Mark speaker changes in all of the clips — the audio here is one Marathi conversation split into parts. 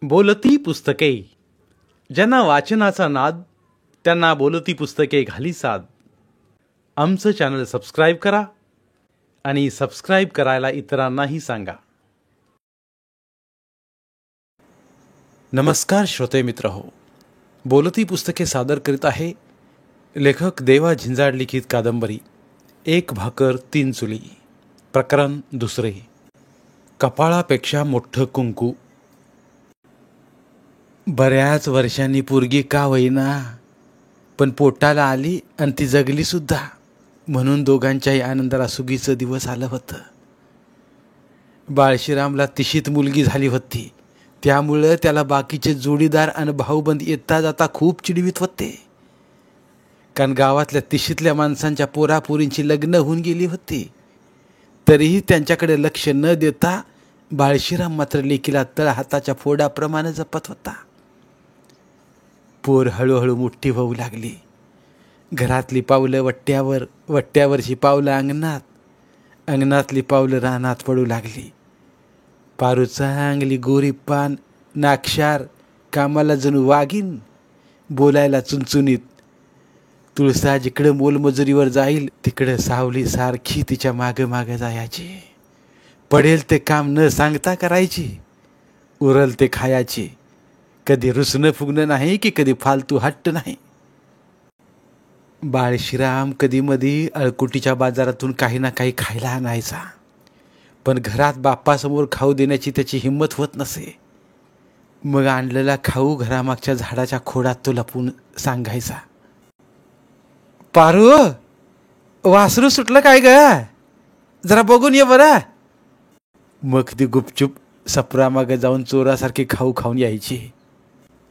Speaker 1: बोलती पुस्तके. ज्यांना वाचनाचा नाद त्यांना बोलती पुस्तके घाली साद. आमचं चॅनल सबस्क्राईब करा आणि सबस्क्राईब करायला इतरांनाही सांगा. नमस्कार श्रोते मित्र हो, बोलती पुस्तके सादर करीत आहे लेखक देवा झिंजाड लिखित कादंबरी एक भाकर तीन चुली. प्रकरण दुसरे, कपाळापेक्षा मोठं कुंकू. बऱ्याच वर्षांनी पोरगी का होईना पण पोटाला आली आणि ती जगली सुद्धा, म्हणून दोघांच्याही आनंदाला सुगीचं दिवस आलं होतं. बाळशीरामला तिशीत मुलगी झाली होती, त्यामुळं त्याला बाकीचे जोडीदार आणि भाऊबंद येता जाता खूप चिडवीत होते. कारण गावातल्या तिशीतल्या माणसांच्या पोरापोरींची लग्न होऊन गेली होती. तरीही त्यांच्याकडे लक्ष न देता बाळशीराम मात्र लेकीला तळहाताच्या फोडाप्रमाणे जपत होता. पोर हळूहळू मोठी होऊ लागली. घरातली पावलं वट्ट्यावर, वट्ट्यावरची पावलं अंगणात, अंगणातली पावलं रानात पडू लागली. पारू चांगली गोरी पान, नाक्षार, कामाला जणू वाघीन, बोलायला चुणचुणीत. तुळसा जिकडं मोलमजुरीवर जाईल तिकडं सावली सारखी तिच्या मागं मागं जायची. पडेल ते काम न सांगता करायची, उरल ते खायची. कधी रुसणं फुगणं नाही की कधी फालतू हट्ट नाही. बाळशीराम कधी मधी अळकुटीच्या बाजारातून काही ना काही खायला आणायचा, पण घरात बाप्पासमोर खाऊ देण्याची त्याची हिंमत होत नसे. मग आणलेला खाऊ घरामागच्या झाडाच्या खोडात तो लपून सांगायचा, पारू वासरू सुटलं काय ग, जरा बघून ये बरं. मग ती गुपचूप सपरामागे जाऊन चोरासारखी खाऊ खाऊन यायची.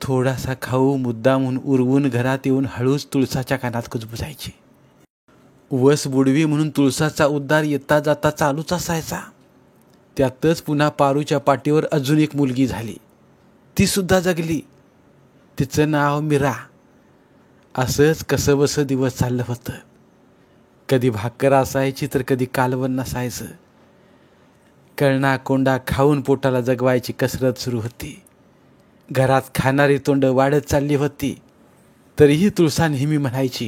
Speaker 1: थोडासा खाऊ मुद्दामून उरवून घरात येऊन हळूच तुळसाच्या कानात कुजबुजायची. वस बुडवी म्हणून तुळसाचा उद्धार येता जाता चालूच असायचा. त्यातच पुन्हा पारूच्या पाठीवर अजून एक मुलगी झाली. ती सुद्धा जगली. तिचं नाव मीरा. असंच कसं बसं दिवस चाललं होतं. कधी भाकर असायची तर कधी कालवण नसायचं. कळणा कोंडा खाऊन पोटाला जगवायची कसरत सुरू होती. घरात खाणारी तोंड वाढत चालली होती. तरीही तुळसा नेहमी म्हणायची,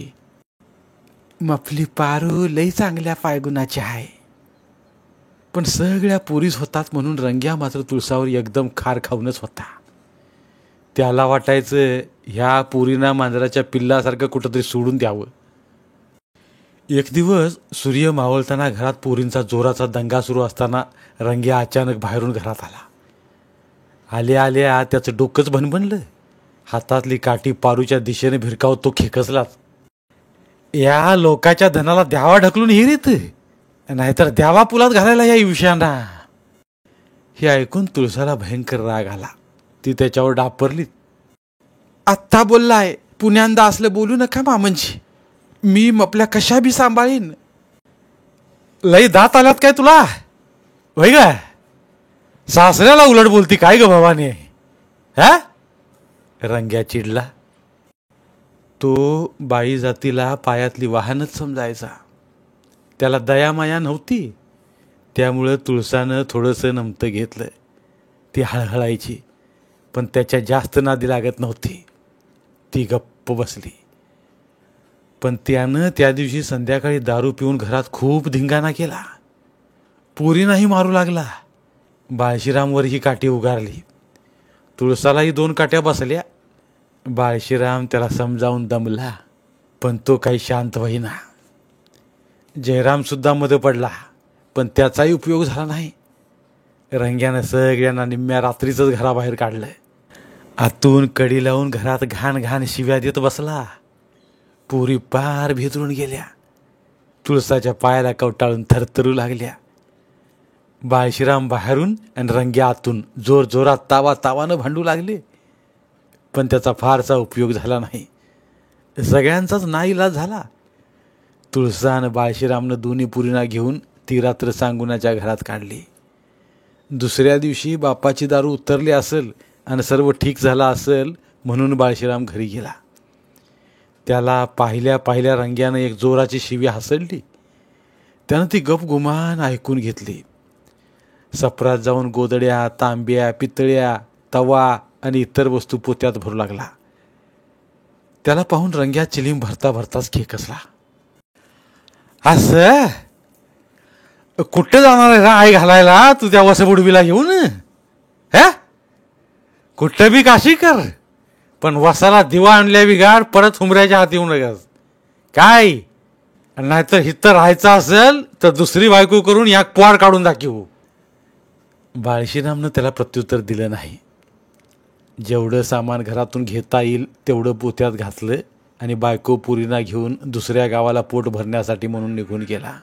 Speaker 1: मफली पारू लई चांगल्या पायगुणाची आहे. पण सगळ्या पुरीच होतात म्हणून रंग्या मात्र तुळसावर एकदम खार खाऊनच होता. त्याला वाटायचं ह्या पुरीना मांजराच्या पिल्लासारखं कुठंतरी सोडून द्यावं. एक दिवस सूर्य मावळताना घरात पोरींचा जोराचा दंगा सुरू असताना रंग्या अचानक बाहेरून घरात आला. आल्या आल्या त्याचं डोकंच भणभणलं. हातातली काठी पारूच्या दिशेने भिरकावत तो खेकसलाच. या लोकाच्या धनाला द्यावा ढकलून हिरीत, नाहीतर द्यावा पुलात घालायला या विषयांना. हे ऐकून तुळसाला भयंकर राग आला. ती त्याच्यावर डापरली. आत्ता बोललाय, पुण्यांदा असलं बोलू नका मामनजी. मी मपल्या कशा बी सांभाळीन. लई दात आल्यात काय तुला, होय ग? सासऱ्याला उलट बोलती काय ग भवानी, हा? रंग्या चिडला. तो बाई जातीला पायातली वाहनच समजायचा. त्याला दयामाया नव्हती. त्यामुळं तुळसानं थोडंसं नमतं घेतलं. ती हळहळायची, पण त्याच्या जास्त नादी लागत नव्हती. ती गप्प बसली. पण त्यानं त्या दिवशी संध्याकाळी दारू पिऊन घरात खूप धिंगाणा केला. पोरींनाही मारू लागला. बाळशीरामवर ही काठी उगारली. तुळसालाही 2 काट्या बसल्या. बाळशीराम त्याला समजावून दमला, पण तो काही शांत होईना. जयराम सुद्धा मध्ये पडला, पण त्याचाही उपयोग झाला नाही. रंग्यानं सगळ्यांना निम्म्या रात्रीचंच घराबाहेर काढलं. आतून कडी लावून घरात घाण घाण शिव्या देत बसला. पोरी पार भेदरून गेल्या. तुळसाच्या पायाला कवटाळून थरथरू लागल्या. बाळशीराम बाहेरून आणि रंग्या आतून जोर जोरात तावा तावानं भांडू लागले, पण त्याचा फारसा उपयोग झाला नाही. सगळ्यांचाच नाईलाज झाला. तुळसा आणि बाळशीरामनं दोन्ही पुरींना घेऊन ती रात्र सांगुनाच्या घरात काढली. दुसऱ्या दिवशी बापाची दारू उतरली असेल आणि सर्व ठीक झालं असेल म्हणून बाळशीराम घरी गेला. त्याला पाहिल्या पाहिल्या रंग्यानं एक जोराची शिवी हसडली. त्यानं ती गपगुमान ऐकून घेतली. सपरात जाऊन गोदड्या, तांब्या, पितळ्या, तवा आणि इतर वस्तू पोत्यात भरू लागला. त्याला पाहून रंग्या चिलीम भरता भरताच खेकसला. असं कुठं जाणार आहे आई घालायला तू त्या वसबुडवीला घेऊन? हा, कुठं बी काशी कर, पण वसाला दिवा आणल्या बिगाड परत हुमऱ्याच्या हाती येऊन नका काय. नाहीतर हिथं राहायचं असेल तर दुसरी बायको करून या पोर काढून दाखवू. बाळशीरामनं त्याला प्रत्युत्तर दिलं नाही. जेवढं सामान घरातून घेता येईल तेवढं पोत्यात घातलं आणि बायको पुरीना घेऊन दुसऱ्या गावाला पोट भरण्यासाठी म्हणून निघून गेला.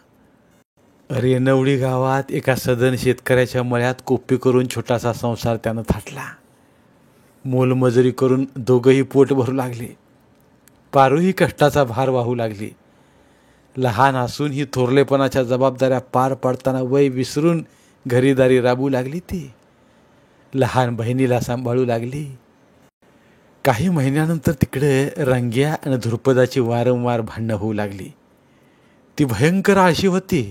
Speaker 1: रेणवडी गावात एका सदन शेतकऱ्याच्या मळ्यात कोप्पी करून छोटासा संसार त्यानं थाटला. मोलमजुरी करून दोघंही पोट भरू लागले. पारूही कष्टाचा भार वाहू लागली. लहान असून ही थोरलेपणाच्या जबाबदाऱ्या पार पाडताना वय विसरून घरीदारी राबू लागली. ती लहान बहिणीला सांभाळू लागली. काही महिन्यानंतर तिकडे रंग्या आणि धुरपदाची वारंवार भांडणं होऊ लागली. ती भयंकर आळशी होती.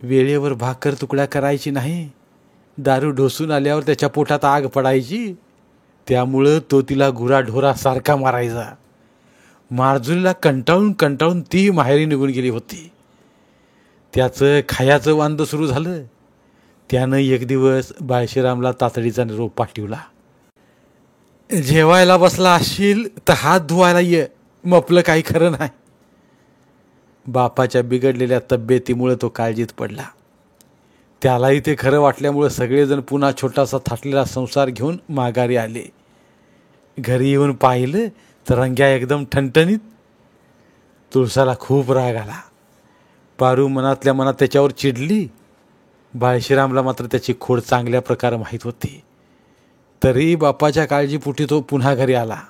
Speaker 1: वेळेवर भाकर तुकड्या करायची नाही. दारू ढोसून आल्यावर त्याच्या पोटात आग पडायची. त्यामुळं तो तिला गुराढोरासारखा मारायचा. मारजुलीला कंटाळून कंटाळून ती माहेरी निघून गेली होती. त्याचं खायाचं वांद सुरू झालं. त्यानं एक दिवस बाळशीरामला तातडीचा निरोप पाठवला. जेवायला बसला असशील तर हात धुवायला ये, मपलं काही खरं नाही. बापाच्या बिघडलेल्या तब्येतीमुळे तो काळजीत पडला. त्यालाही ते खरं वाटल्यामुळं सगळेजण पुन्हा छोटासा थाटलेला संसार घेऊन माघारी आले. घरी येऊन पाहिलं तर रंग्या एकदम ठणठणीत. तुळसाला खूप राग आला. पारू मनातल्या मनात त्याच्यावर चिडली. बाळशीरामला मात्र त्याची खोड चांगल्या प्रकारे माहीत होती. तरी बापाच्या काळजीपोटी तो पुन्हा घरी आला,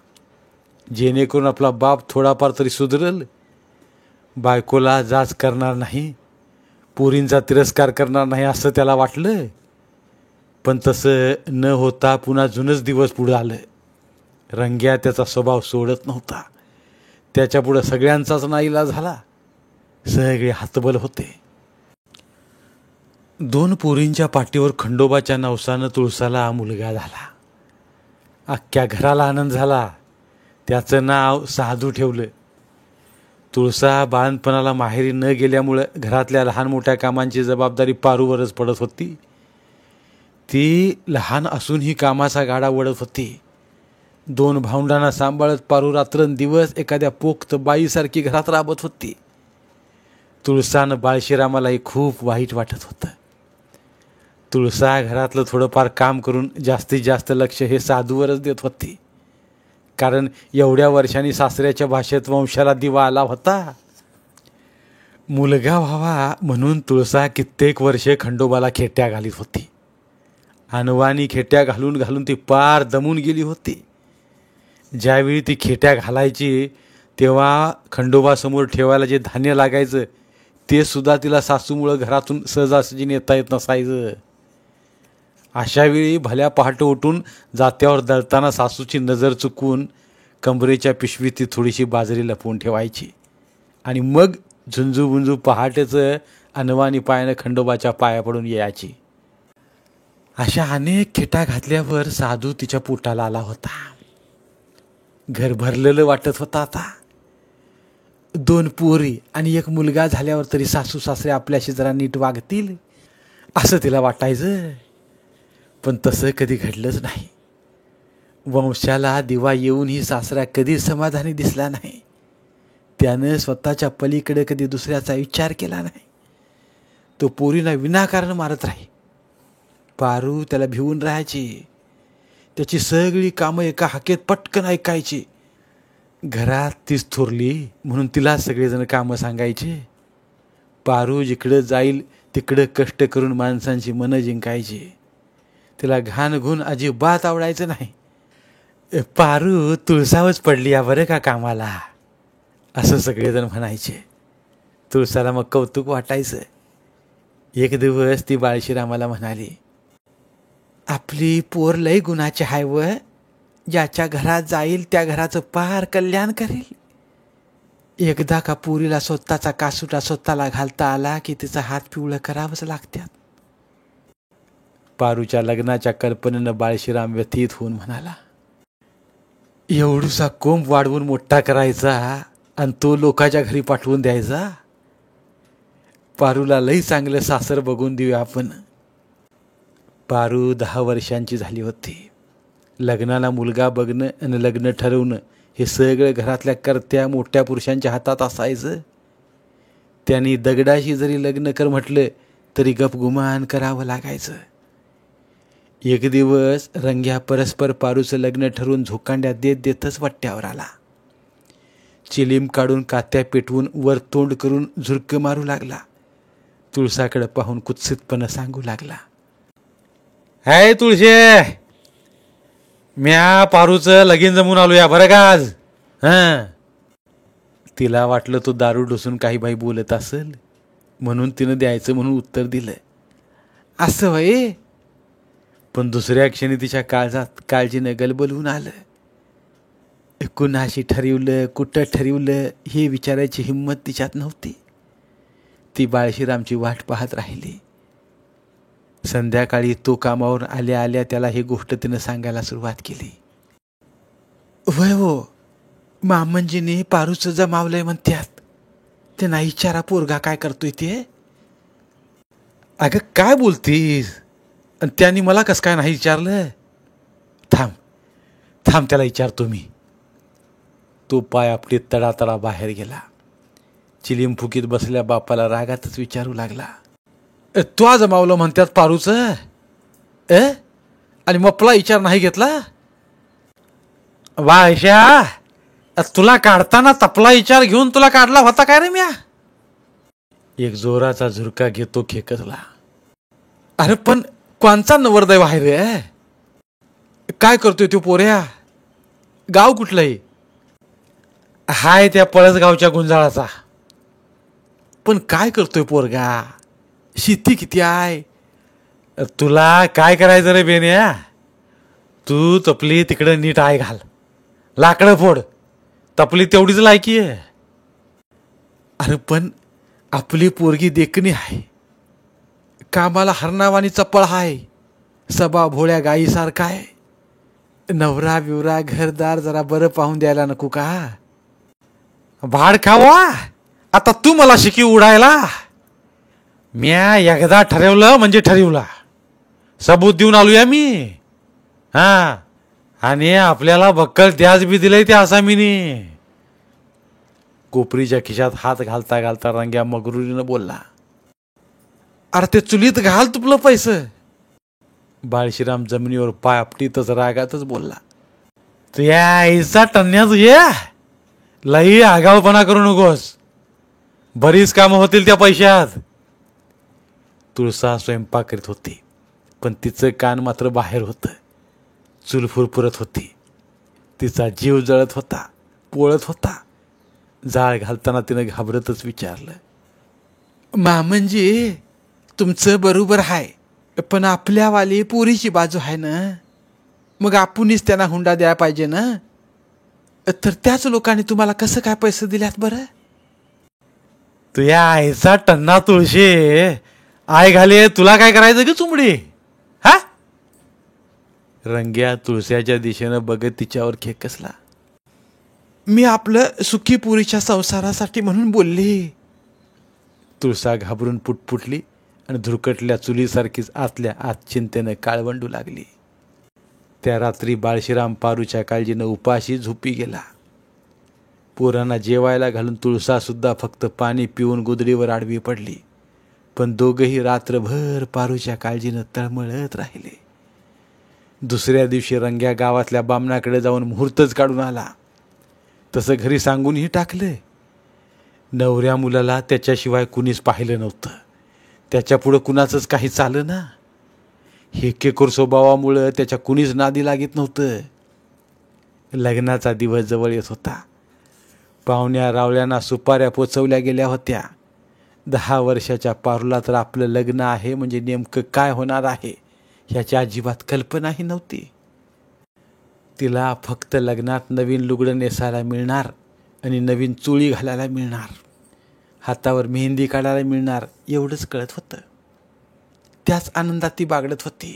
Speaker 1: जेणेकरून आपला बाप थोडाफार तरी सुधरल. बायकोला जाच करणार नाही, पोरींचा तिरस्कार करणार नाही असं त्याला वाटलं. पण तसं न होता पुन्हा जुनच दिवस पुढं आलं. रंग्या त्याचा स्वभाव सोडत नव्हता. त्याच्यापुढं सगळ्यांचाच नाईलाज झाला. सगळे हातबल होते. 2 पोरींच्या पाठीवर खंडोबाच्या नवसानं तुळसाला मुलगा झाला. अख्ख्या घराला आनंद झाला. त्याचं नाव साधू ठेवलं. तुळसा बाळणपणाला माहेरी न गेल्यामुळं घरातल्या लहान मोठ्या कामांची जबाबदारी पारूवरच पडत होती. ती लहान असूनही कामाचा गाडा वडत होती. 2 भावंडांना सांभाळत पारू रात्रंदिवस एखाद्या पोक्त बाईसारखी घरात राबत होती. तुळसानं बाळशीरामालाही खूप वाईट वाटत होतं. तुळसा घरातलं थोडंफार काम करून जास्तीत जास्त लक्ष हे साधूवरच देत होती. कारण एवढ्या वर्षांनी सासऱ्याच्या भाषेत वंशाला दिवा आला होता. मुलगा व्हावा म्हणून तुळसा कित्येक वर्षे खंडोबाला खेट्या घालीत होती. अनवाणी खेट्या घालून घालून ती पार दमून गेली होती. ज्यावेळी ती खेट्या घालायची तेव्हा खंडोबासमोर ठेवायला जे धान्य लागायचं ते सुद्धा तिला सासूमुळं घरातून सहजासहजी नेता येत नसायचं. अशावेळी भल्या पहाटे उठून जात्यावर दळताना सासूची नजर चुकवून कंबरेच्या पिशवीत ती थोडीशी बाजरी लपवून ठेवायची आणि मग झुंजूबुंजू पहाटेचं अनवाणी पायानं खंडोबाच्या पाया पडून यायची. अशा अनेक खेटा घातल्यावर साधू तिच्या पोटाला आला होता. घर भरलेलं वाटत होतं आता. 2 पोरी आणि 1 मुलगा झाल्यावर तरी सासू सासरे आपल्याशी जरा नीट वागतील असं तिला वाटायचं. पण तसं कधी घडलंच नाही. वंशाला दिवा येऊनही सासरा कधी समाधानी दिसला नाही. त्यानं स्वतःच्या पलीकडे कधी दुसऱ्याचा विचार केला नाही. तो पोरीला विनाकारण मारत राही. पारू त्याला भिवून राहायची. त्याची सगळी कामं एका हाकेत पटकन ऐकायची. घरात तीच थोरली म्हणून तिला सगळेजण कामं सांगायचे. पारू जिकडं जाईल तिकडं कष्ट करून माणसांची मनं जिंकायची. तिला घाणघूण अजिबात आवडायचं नाही. पारू तुळसावच पडली या बरं का कामाला असं सगळेजण म्हणायचे. तुळसाला मग कौतुक वाटायचं. एक दिवस ती बाळशीरामाला म्हणाली, आपली पोर लय गुणाची हाय व, ज्याच्या घरात जाईल त्या घराचं पार कल्याण करेल. एकदा का पोरीला स्वतःचा कासुटा स्वतःला घालता आला की तिचा हात पिवळं करावंच लागतात. पारूच्या लग्नाच्या कल्पनेनं बाळशीराम व्यथित होऊन म्हणाला, एवढूसा कोंब वाढवून मोठा करायचा आणि तो लोकाच्या घरी पाठवून द्यायचा. पारूला लई चांगलं सासर बघून देऊया आपण. पारू 10 वर्षांची झाली होती. लग्नाला मुलगा बघणं आणि लग्न ठरवणं हे सगळं घरातल्या कर्त्या मोठ्या पुरुषांच्या हातात असायचं. त्यांनी दगडाशी जरी लग्न कर म्हटलं तरी गपगुमान करावं लागायचं. एक दिवस रंग्या परस्पर पारूचं लग्न ठरवून झोकांड्या देत देतच वाट्यावर आला. चिलीम काढून कात्या पेटवून वर तोंड करून झुरकं मारू लागला. तुळसाकडे पाहून कुत्सितपणे सांगू लागला, हाय तुळशे, म्या पारूचं लगीन जमून आलो या बरं का आज. तिला वाटलं तो दारू डोसून काही बाई बोलत असेल म्हणून तिनं द्यायचं म्हणून उत्तर दिलं. असं वय. पण दुसऱ्या क्षणी तिच्या काळजात काळजीनं गलबलून आलं. कुणाशी ठरवलं, कुठं ठरवलं हे विचारायची हिंमत तिच्यात नव्हती. ती बाळशीरामची वाट पाहत राहिली. संध्याकाळी तो कामावर आल्या आल्या त्याला ही गोष्ट तिनं सांगायला सुरुवात केली. वय हो, मामंजीने पारूचं जमावलंय म्हणत्यात. ते नाही विचारा पोरगा काय करतोय ते. अगं काय बोलतीस? आणि त्यांनी मला कसं काय नाही विचारलं? थांब थांब, त्याला विचारतो मी. तो पाय आपली तडातडा बाहेर गेला. चिलीम फुकीत बसल्या बापाला रागातच विचारू लागला, तो जमावलं म्हणतात पारूचं आणि मपला विचार नाही घेतला? वायशा, तुला काढताना तपला विचार घेऊन तुला काढला होता काय रे म्या? एक जोराचा झुरका घेतो खेकसला. अरे पण कोणचा नवरदैव आहे रे? काय करतोय तो पोऱ्या? गाव कुठलंय? हाय त्या पळसगावच्या गुंजाळाचा. पण काय करतोय पोरगा? शेती किती आहे? तुला काय करायचं रे बेन्या? तू तपली तिकडं नीट आहे घाल, लाकडं फोड. तपली तेवढीच लायकी आहे. अरे पण आपली पोरगी देखणी आहे, कामाला हरणावानी चपळ आहे, सबा भोळ्या गाईसारखा आहे. नवरा बिवरा घरदार जरा बरं पाहून द्यायला नको का? भाड खावा आता तू मला शिकी उडायला. म्या एकदा ठरवलं म्हणजे ठरवला. सबूत देऊन आलोया मी. आणि आपल्याला बक्कल त्याच बी दिलंय त्या आसामीने. कोपरीच्या खिशात हात घालता घालता रंग्या मगरुरीनं बोलला, अरे ते चुलीत घाल तुपलं पैसे. बाळशीराम जमिनीवर पाय आपटीतच रागातच बोलला, तुया आईचा टन्या तुझ्या लई आगावपणा करू नकोस. बरीच कामं होतील त्या पैशात. तुळसा स्वयंपाक करीत होती पण तिचं कान मात्र बाहेर होतं. चूल फुरफुरत होती. तिचा जीव जळत होता, पोळत होता. जाळ घालताना तिनं घाबरतच विचारलं, मामंजी तुमचं बरोबर आहे, पण आपल्यावाली पोरीची बाजू आहे ना, मग आपणच त्यांना हुंडा द्यायला पाहिजे ना. तर त्याच लोकांनी तुम्हाला कसं काय पैसे दिल्यात बरं? तुया आईचा टन्ना तुळशी, आय घाले तुला काय करायचं ग चुंबडी? हा? रंग्या तुळस्याच्या दिशेनं बघत तिच्यावर खेकसला. मी आपलं सुखी पुरीच्या संसारासाठी म्हणून बोलली. तुळसा घाबरून पुटपुटली आणि धुरकटल्या चुलीसारखीच आतल्या आत चिंतेनं काळवंडू लागली. त्या रात्री बाळशीराम पारूच्या काळजीनं उपाशी झोपी गेला. पोरांना जेवायला घालून तुळसा सुद्धा फक्त पाणी पिऊन गुदडीवर आडवी पडली. पण दोघंही रात्रभर पारूच्या काळजीनं तळमळत राहिले. दुसऱ्या दिवशी रंग्या गावातल्या बामणाकडे जाऊन मुहूर्तच काढून आला. तसं घरी सांगूनही टाकलं. नवऱ्या मुलाला त्याच्याशिवाय कुणीच पाहिलं नव्हतं. त्याच्यापुढं कुणाचंच काही चालं ना. हेकेखोर स्वभावामुळं त्याच्या कुणीच नादी लागत नव्हतं. लग्नाचा दिवस जवळ येत होता. पाहुण्या रावळ्यांना सुपाऱ्या पोचवल्या गेल्या होत्या. 10 वर्षाच्या पारूला तर आपलं लग्न आहे म्हणजे नेमकं काय होणार आहे ह्याची अजिबात कल्पनाही नव्हती. तिला फक्त लग्नात नवीन लुगडं नेसायला मिळणार आणि नवीन चोळी घालायला मिळणार, हातावर मेहंदी काढायला मिळणार एवढंच कळत होतं. त्याच आनंदात ती बागडत होती.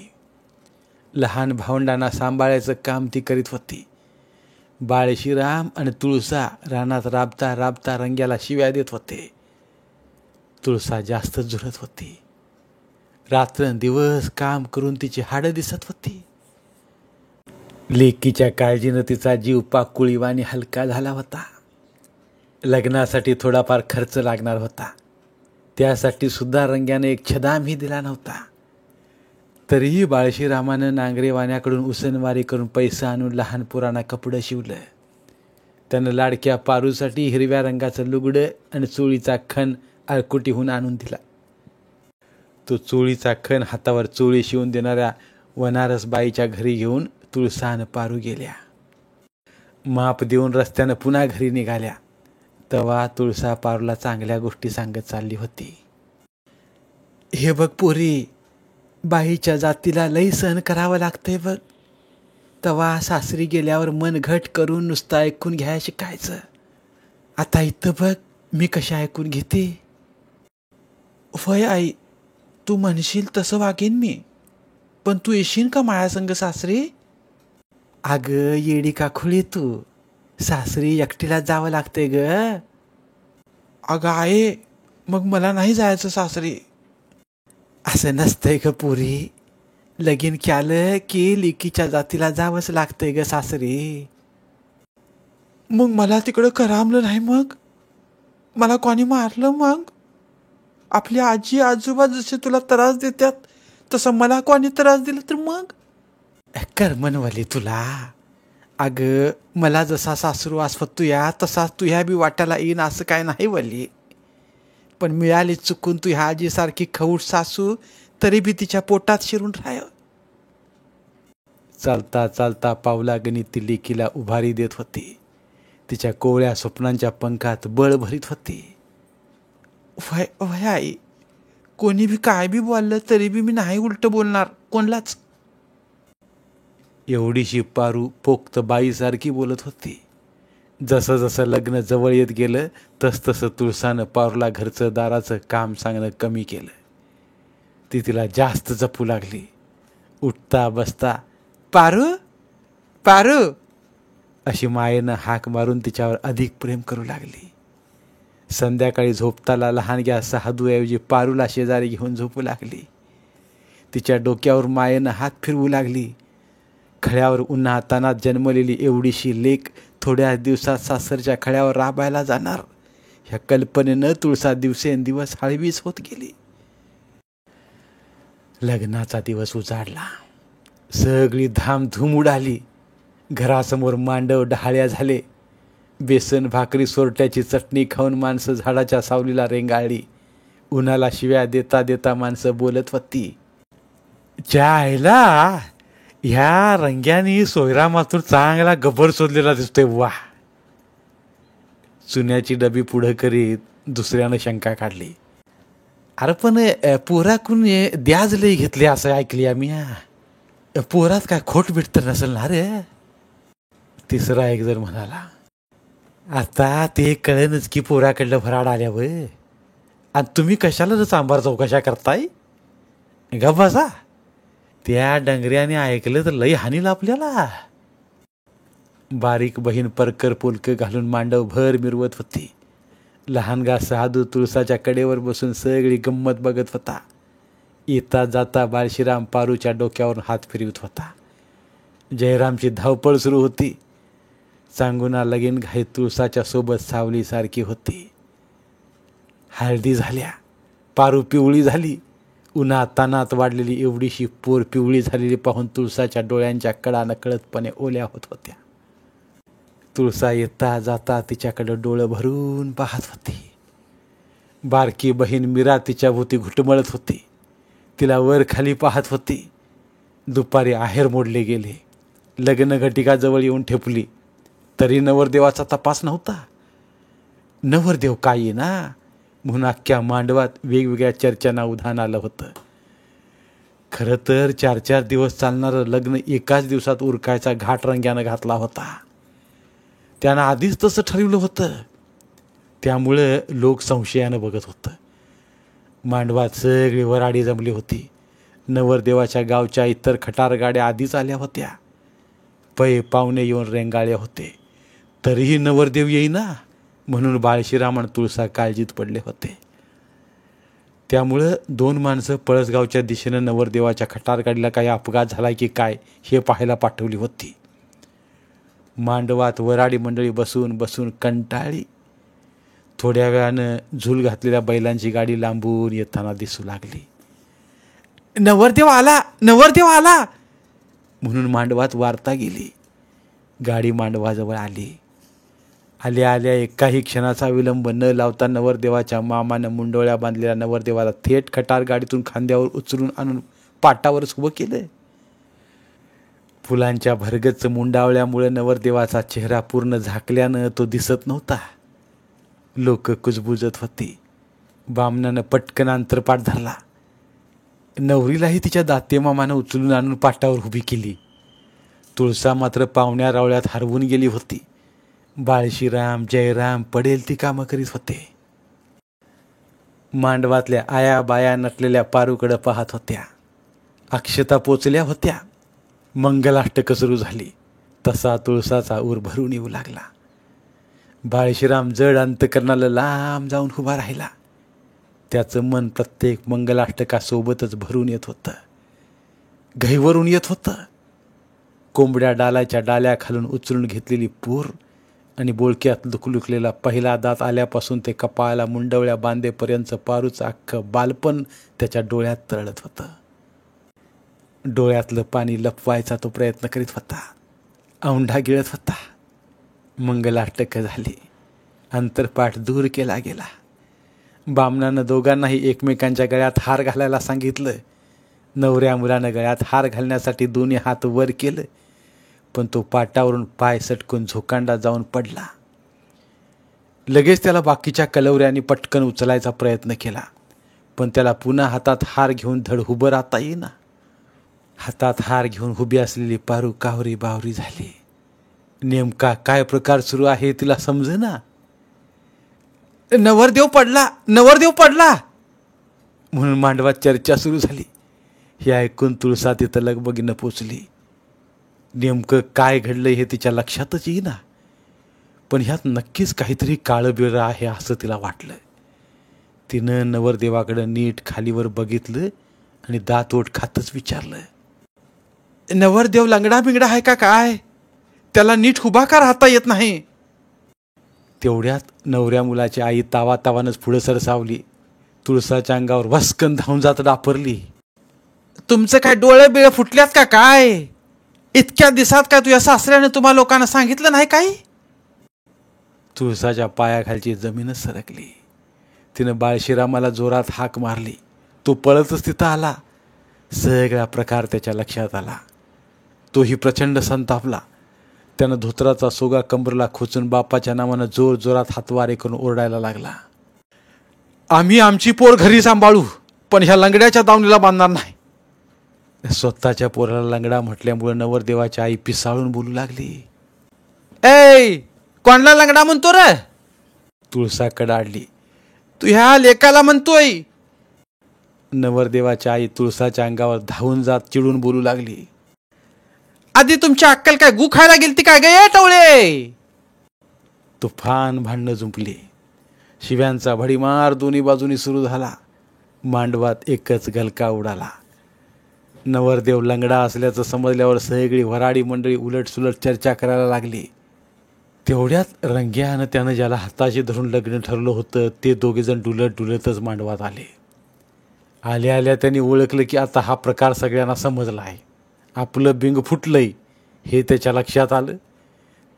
Speaker 1: लहान भावंडांना सांभाळायचं काम ती करीत होती. बाळशीराम आणि तुळसा रानात राबता राबता रंग्याला शिव्या देत होते. तुळसा जास्त झुरत होती. रात्रंदिवस काम करून तिची हाडं दिसत होती. लेकीच्या काळजीनं तिचा जीव पाकुळीवाणी हलका झाला होता. लग्नासाठी थोडाफार खर्च लागणार होता. त्यासाठी सुद्धा रंग्याने एक छदामही दिला नव्हता. तरीही बाळशीरामानं नांगरेवाण्याकडून उसनवारी करून पैसा आणून लहान पोरांना कपडं शिवलं. त्यानं लाडक्या पारूसाठी हिरव्या रंगाचं लुगडं आणि चोळीचा खण अळकुटीहून आणून दिला. तो चोळीचा खण हातावर चोळी शिवून देणाऱ्या वनारस बाईच्या घरी घेऊन तुळसा आणि पारू गेल्या. माप देऊन रस्त्यानं पुन्हा घरी निघाल्या. तेव्हा तुळसा पारूला चांगल्या गोष्टी सांगत चालली होती. हे बघ पोरी, बाईच्या जातीला लई सहन करावं लागतंय बघ. तेव्हा सासरी गेल्यावर मन घट करून नुसतं ऐकून घ्यायला शिकायचं. आता इथं बघ मी कशा ऐकून घेते. होय आई, तू म्हणशील तसं वागेन मी, पण तू येशील का मायासंग सासरी? अगं येडी का खुळी तू, सासरी एकटीला जावं लागतंय ग. अगं आहे, मग मला नाही जायचं सासरी. असं नसतंय ग पोरी, लगीन केलं की लेकीच्या जातीला जावंच लागतंय ग सासरी. मग मला तिकडं करमलं नाही, मग मला कोणी मारलं? मग आपली आजी आजोबा जसे तुला त्रास देतात तसं मला कोणी त्रास दिला तर मग करमनवाली तुला. अगं मला जसा सासरू आसवत तुया तसा तुह्या बी वाट्याला येईन असं काय नाही वली. पण मिळाली चुकून तू ह्या आजीसारखी खवूट सासू तरी बी तिच्या पोटात शिरून राह. चालता चालता पावला गणित ती लेकीला उभारी देत होती. तिच्या कोवळ्या स्वप्नांच्या पंखात बळ भरीत होती. वय वय आई, कोणी बी काय बी बोललं तरी बी मी नाही उलट बोलणार कोणलाच. एवढीशी पारू पोक्त बाईसारखी बोलत होती. जसं जसं लग्न जवळ येत गेलं तसतसं तुळसानं पारूला घरचं दाराचं काम सांगणं कमी केलं. ती तिला जास्त जपू लागली. उठता बसता पारू पारू अशी मायेनं हाक मारून तिच्यावर अधिक प्रेम करू लागली. संध्याकाळी झोपताना लहान गॅसचा हादूऐवजी पारूला शेजारी घेऊन झोपू लागली. तिच्या डोक्यावर मायेनं हात फिरवू लागली. खळ्यावर उन्हातानात जन्मलेली एवढीशी लेक थोड्या दिवसात सासरच्या खळ्यावर राबायला जाणार ह्या कल्पनेनं तुळसा दिवसेंदिवस हळवीच होत गेली. लग्नाचा दिवस उजाडला. सगळी धामधूम उडाली. घरासमोर मांडव डहाळ्या झाले. बेसन भाकरी सोरट्याची चटणी खाऊन माणसं झाडाच्या सावलीला रेंगाळली. उन्हाला शिव्या देता देता माणसं बोलत होती. जायला ह्या रंग्यानी सोयरामातून चांगला गब्बर शोधलेला दिसतोय वा. चुन्याची डबी पुढं करीत दुसऱ्यानं शंका काढली. अरे पण पोराकून द्याज लई घेतले असं ऐकली आम्ही. पोरात काय खोट बिट तर नसेल ना रे. तिसरा एक जर म्हणाला. आता ते कळेनच की पोराकडलं भराड आल्यावर. आणि तुम्ही कशाला चांबार चौकशा करताय? ग बसा. त्या डंगऱ्याने ऐकलं तर लई हानीला आपल्याला. बारीक बहीण परकर पोलकं घालून मांडव भर मिरवत होती. लहानगा साधू तुळसाच्या कडेवर बसून सगळी गंमत बघत होता. येता जाता बाळशीराम पारूच्या डोक्यावर हात फिरवत होता. जयरामची धावपळ सुरू होती. चांगुना लगीन घाईत तुळसाच्या सोबत सावलीसारखी होती. हळदी झाल्या. पारू पिवळी झाली. उन्हात तानात वाढलेली एवढीशी पोर पिवळी झालेली पाहून तुळसाच्या डोळ्यांच्या कडा नकळतपणे ओल्या होत होत्या. तुळसा येता जाता तिच्याकडं डोळं भरून पाहत होती. बारकी बहीण मीरा तिच्या भोवती घुटमळत होती. तिला वर खाली पाहत होती. दुपारी आहेर मोडले गेले. लग्न घटिकाजवळ येऊन ठेपली. तरी नवरदेवाचा तपास नव्हता. नवरदेव काय येईना म्हणून अख्ख्या मांडवात वेगवेगळ्या चर्चांना उधाण आलं होतं. खरं तर 4-4 दिवस चालणारं लग्न एकाच दिवसात उरकायचा घाट रंग्यानं घातला होता. त्यानं आधीच तसं ठरवलं होतं. त्यामुळं लोक संशयानं बघत होतं. मांडवात सगळी वराडी जमली होती. नवरदेवाच्या गावच्या इतर खटार गाड्या आधीच आल्या होत्या. पै पाहुणे येऊन रेंगाळले होते. तरीही नवरदेव येईना म्हणून बाळशीराम आणि तुळसा काळजीत पडले होते. त्यामुळं 2 माणसं पळसगावच्या दिशेनं नवरदेवाच्या खटार गाडीला काही अपघात झाला की काय हे पाहायला पाठवली होती. मांडवात वराडी मंडळी बसून बसून कंटाळली. थोड्या वेळानं झूल घातलेल्या बैलांची गाडी लांबून येताना दिसू लागली. नवरदेव आला, नवरदेव आला म्हणून मांडवात वार्ता गेली. गाडी मांडवाजवळ आली. आल्या आल्या एकाही क्षणाचा विलंब न लावता नवरदेवाच्या मामानं मुंडोळ्या बांधलेल्या नवरदेवाला थेट खटार गाडीतून खांद्यावर उचलून आणून पाटावरच उभं केलं. फुलांच्या भरगच्च मुंडावळ्यामुळे नवरदेवाचा चेहरा पूर्ण झाकल्यानं तो दिसत नव्हता. लोक कुजबुजत होती. बामणानं पटकन अंतरपाठ धरला. नवरीलाही तिच्या दाते मामानं उचलून आणून पाटावर उभी केली. तुळसा मात्र पाहुण्या रावळ्यात हरवून गेली होती. बाळशीराम जयराम पडेल ती कामं करीत होते. मांडवातल्या आया बाया नटलेल्या पारूकडं पाहत होत्या. अक्षता पोचल्या होत्या. मंगलाष्टक सुरू झाली. तसा तुळसाचा ऊर भरून येऊ लागला. बाळशीराम जड अंतकरणाला लांब जाऊन उभा राहिला. त्याचं मन प्रत्येक मंगलाष्टकासोबतच भरून येत होतं, घैवरून येत होतं. कोंबड्या डालाच्या डाल्या खालून उचलून घेतलेली पूर आणि बोळक्यात लुकलुकलेला पहिला दात आल्यापासून ते कपाळाला मुंडवळ्या बांधेपर्यंतचं पारूचं अख्खं बालपण त्याच्या डोळ्यात तरळत होतं. डोळ्यातलं पाणी लपवायचा तो प्रयत्न करीत होता. औंढा गिळत होता. मंगलाष्टक झाली. अंतरपाठ दूर केला गेला. बामणानं दोघांनाही एकमेकांच्या गळ्यात हार घालायला सांगितलं. नवऱ्या मुलानं गळ्यात हार घालण्यासाठी दोन्ही हात वर केलं, पण तो पाटावरून पाय सटकून झोकांडा जाऊन पडला. लगेच त्याला बाकीच्या कलवऱ्यांनी पटकन उचलायचा प्रयत्न केला, पण त्याला पुन्हा हातात हार घेऊन धड उभं राहता येईना. हातात हार घेऊन उभी असलेली पारू कावरी बावरी झाली. नेमका काय प्रकार सुरू आहे तिला समजेना. नवरदेव पडला, नवरदेव पडला म्हणून मांडवात चर्चा सुरू झाली. हे ऐकून तुळसा तिथं लगबगीनं पोचली. नेमकं काय घडलं हे तिच्या लक्षातच येईना, पण ह्यात नक्कीच काहीतरी काळबेरं आहे असं तिला वाटलं. तिनं नवरदेवाकडं नीट खालीवर बघितलं आणि दात ओठ खातच विचारलं, नवरदेव लंगडा बिंगडा आहे का काय? त्याला नीट उभा का राहता येत नाही? तेवढ्यात नवऱ्या मुलाची आई तावातावानच पुढं सरसावली. तुळसाच्या अंगावर वस्कन धावून जात डापरली, तुमचं काय डोळे बिळे फुटल्यात का काय? इतक्या दिवसात काय तुझ्या सासऱ्याने तुम्हा लोकांना सांगितलं नाही काही? तुळसाच्या पायाखालची जमीनच सरकली. तिनं बाळशीरामाला जोरात हाक मारली. तो पळतच तिथं आला. सगळा प्रकार त्याच्या लक्षात आला. तोही प्रचंड संतापला. त्यानं धोत्राचा सोगा कंबरला खोचून बापाच्या नावानं जोर जोरात हातवारे करून ओरडायला लागला, आम्ही आमची पोर घरी सांभाळू, पण ह्या लंगड्याच्या दावणीला बांधणार नाही. स्वतःच्या पोराला लंगडा म्हटल्यामुळे नवरदेवाची आई पिसाळून बोलू लागली, ए कोणला लंगडा म्हणतो रे? तुळसा कडाडली, तू ह्या लेकाला म्हणतोय. नवरदेवाची आई तुळसाच्या अंगावर धावून जात चिडून बोलू लागली, आधी तुमची अक्कल काय गु खायला गेलती काय गे टवळे? तुफान भांडणं जुंपली. शिव्यांचा भडीमार दोन्ही बाजूनी सुरू झाला. मांडवात एकच गलका उडाला. नवरदेव लंगडा असल्याचं समजल्यावर सगळी वराडी मंडळी उलटसुलट चर्चा करायला लागली. तेवढ्यात रंग्यानं त्यानं ज्याला हाताशी धरून लग्न ठरलं होतं ते दोघेजण डुलत डुलतच मांडवात आले. आल्या आल्या त्यांनी ओळखलं की आता हा प्रकार सगळ्यांना समजला आहे. आपलं बिंग फुटलंय हे त्याच्या लक्षात आलं.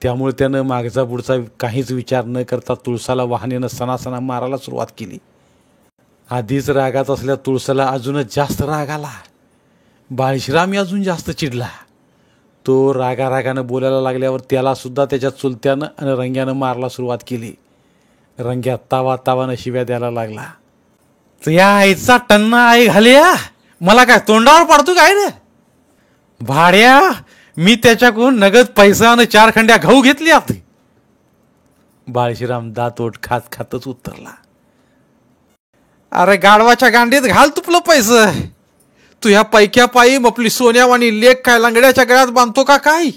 Speaker 1: त्यामुळे त्यानं मागचा पुढचा काहीच विचार न करता तुळसाला वाहनेनं सणासणा मारायला सुरुवात केली. आधीच रागात असल्या तुळसाला अजूनच जास्त राग आला. बाळशीराम अजून जास्त चिडला. तो रागारागानं बोलायला लागल्यावर त्याला सुद्धा त्याच्या चुलत्यानं आणि रंग्यानं मारायला सुरुवात केली. रंग्या तावा तावानं शिव्या द्यायला लागला, या आईचा टन्ना आई घाल्या, मला काय तोंडावर पाडतो काय रे? भाड्या मी त्याच्याकडून नगद पैसा आणि 4 खंड्या गहू घेतल्यात. बाळशीराम दातोट खात खातच उत्तरला, अरे गाडवाच्या गांडीत घाल तुपलं पैसे. तू ह्या पैक्या पायी आपली सोन्यावाणी लेक काय लंगड्याच्या गळ्यात बांधतो का काय?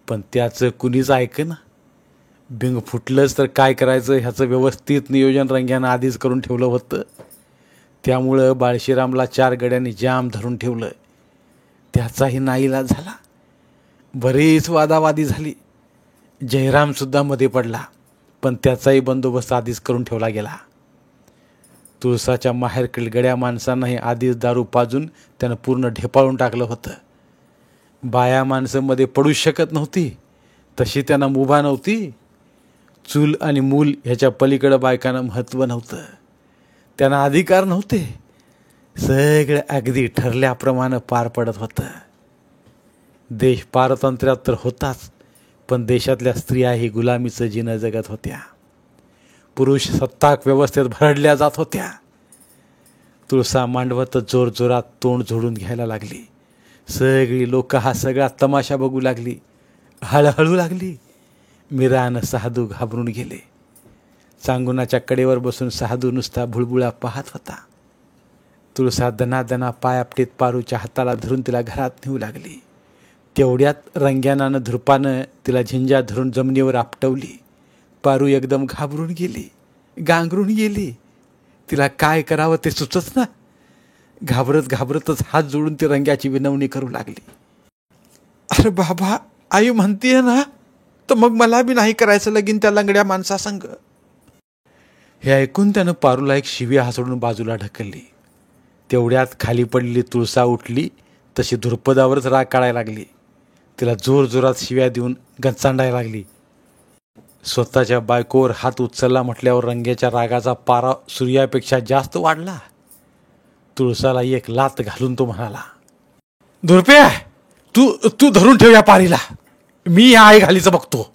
Speaker 1: पण त्याचं कुणीच ऐकेना. बिंग फुटलंच तर काय करायचं ह्याचं व्यवस्थित नियोजन रंग्यानं आधीच करून ठेवलं होतं. त्यामुळं बाळशीरामला 4 गड्यांनी जाम धरून ठेवलं. त्याचाही नाईलाज झाला. बरीच वादावादी झाली. जयरामसुद्धा मध्ये पडला, पण त्याचाही बंदोबस्त आधीच करून ठेवला गेला. तुळसाच्या माहेरकडील गड्या माणसांनाही आधीच दारू पाजून त्यानं पूर्ण ढेपाळून टाकलं होतं. बाया माणसं मध्ये पडूच शकत नव्हती, तशी त्यांना मुभा नव्हती. चूल आणि मूल ह्याच्या पलीकडं बायकांना महत्त्व नव्हतं, त्यांना अधिकार नव्हते. सगळं अगदी ठरल्याप्रमाणे पार पडत होतं. देश पारतंत्र्यात तर होताच, पण देशातल्या स्त्रियाही गुलामीचं जीणं जगत होत्या. पुरुष सत्ताक व्यवस्थेत भरडल्या जात होत्या. तुळसा मांडवत जोरजोरात तोंड झोडून घ्यायला लागली. सगळी लोक हा सगळा तमाशा बघू लागली, हळहळू लागली. मीरा आणि साधू घाबरून गेले. चांगुनाच्या कडेवर बसून साधू नुसता भुळबुळा पाहत होता. तुळसा दनादना पाय आपटीत पारूच्या हाताला धरून तिला घरात नेऊ लागली. तेवढ्यात रंग्यानानं धुरपानं तिला झिंजा धरून जमिनीवर आपटवली. पारू एकदम घाबरून गेली, गांगरून गेली. तिला काय करावं ते सुचच ना. घाबरत घाबरतच हात जोडून ती रंग्याची विनवणी करू लागली. अरे बाबा, आई म्हणतीये ना, तर मग मला बी नाही करायचं लगीन त्या लंगड्या माणसासंग. हे ऐकून त्यानं पारूला एक शिवी हासडून बाजूला ढकलली. तेवढ्यात खाली पडलेली तुळसा उठली तशी धुरपदावरच राग काढायला लागली. तिला जोरजोरात शिव्या देऊन गंचांडायला लागली. स्वतःच्या बायकोवर हात उचलला म्हटल्यावर रंग्याच्या रागाचा पारा सूर्यापेक्षा जास्त वाढला. तुळसाला एक लात घालून तो म्हणाला, धुरप्या, तू धरून ठेव या पारीला, मी या आई घालीचं बघतो.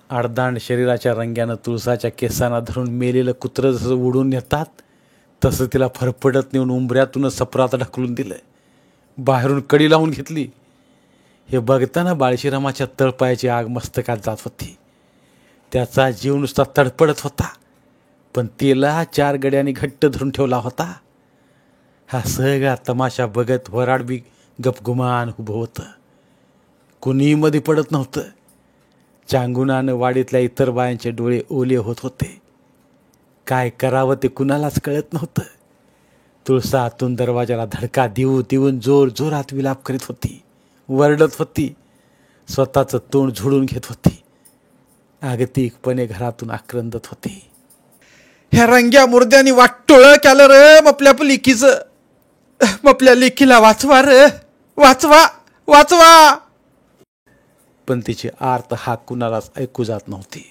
Speaker 1: अर्धांड शरीराच्या रंग्यानं तुळसाच्या केसांना धरून मेलेलं कुत्रं जसं उडून नेतात तसं तिला फरफडत नेऊन उंबऱ्यातूनच सपरात ढकलून दिलं. बाहेरून कडी लावून घेतली. हे बघताना बाळशीरामाच्या तळपायाची आग मस्तकात जात होती. त्याचा जीव नुसता तडपडत होता, पण तिला 4 गड्यांनी घट्ट धरून ठेवला होता. हा सगळा तमाशा बघत वराड बी गपगुमान उभं होतं. कुणी मध्ये पडत नव्हतं. चांगुनानं वाडीतल्या इतर बायांचे डोळे ओले होत होते. काय करावं ते कुणालाच कळत नव्हतं. तुळसा आतून दरवाजाला धडका देऊन जोर जोरात विलाप करीत होती, वरडत होती, स्वतःचं तोंड झोडून घेत होती. आगतिकपणे घरातून आक्रंदत होती. ह्या रंग्या मुर्द्यानी वाटोळं केलं रे आपल्या लेकीचं. आपल्या लेकीला वाचवा रे, वाचवा वाचवा. पण तिची आर्त हाक कुणालाच ऐकू जात नव्हती.